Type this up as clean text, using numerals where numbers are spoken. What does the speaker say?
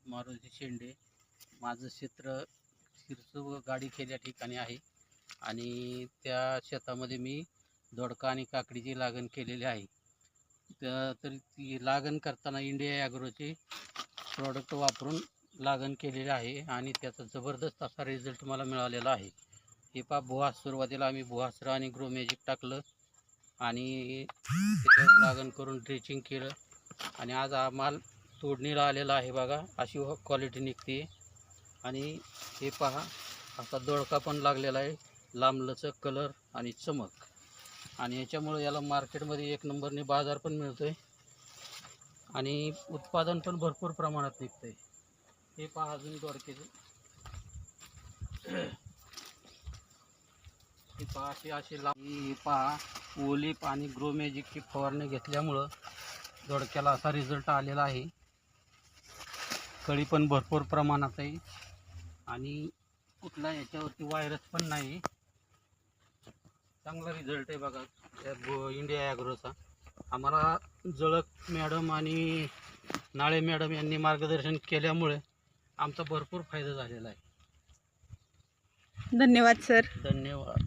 मारुती शेंडे. माझं क्षेत्र शिरसू गाडीखेड या ठिकाणी आहे आणि त्या शेतामध्ये मी दोडका आणि काकडीची लागण केलेली आहे. तर ती लागण करताना इंडिया ॲग्रोचे प्रॉडक्ट वापरून लागण केलेले आहे आणि त्याचा जबरदस्त असा रिझल्ट मला मिळालेला आहे. हे पहा, भुहास सुरुवातीला आम्ही भुहासरा आणि ग्रो मॅजिक टाकलं आणि त्याच्यावर लागण करून ड्रेचिंग केलं आणि आज हा माल तोडणीला आलेला आहे. बघा, अशी क्वालिटी निघते. आणि हे पहा, आता दोडका पण लागलेला आहे, लांबलचक कलर आणि चमक, आणि याच्यामुळे याला मार्केटमध्ये एक नंबरने बाजार पण मिळतो आहे आणि उत्पादन पण भरपूर प्रमाणात निघतं आहे. हे पहा अजून दोडक्याचं, हे पहा असे हे पहा, ओलिप आणि ग्रो मॅजिकची फवारणी घेतल्यामुळं दोडक्याला असा रिझल्ट आलेला आहे. कळी पण भरपूर प्रमाणात आहे आणि कुठला याच्यावरती व्हायरस पण नाही. चांगला रिझल्ट आहे बघा त्या इंडिया ॲग्रोचा. आम्हाला जळक मॅडम आणि नाळे मॅडम यांनी मार्गदर्शन केल्यामुळे आमचा भरपूर फायदा झालेला आहे. धन्यवाद सर. धन्यवाद.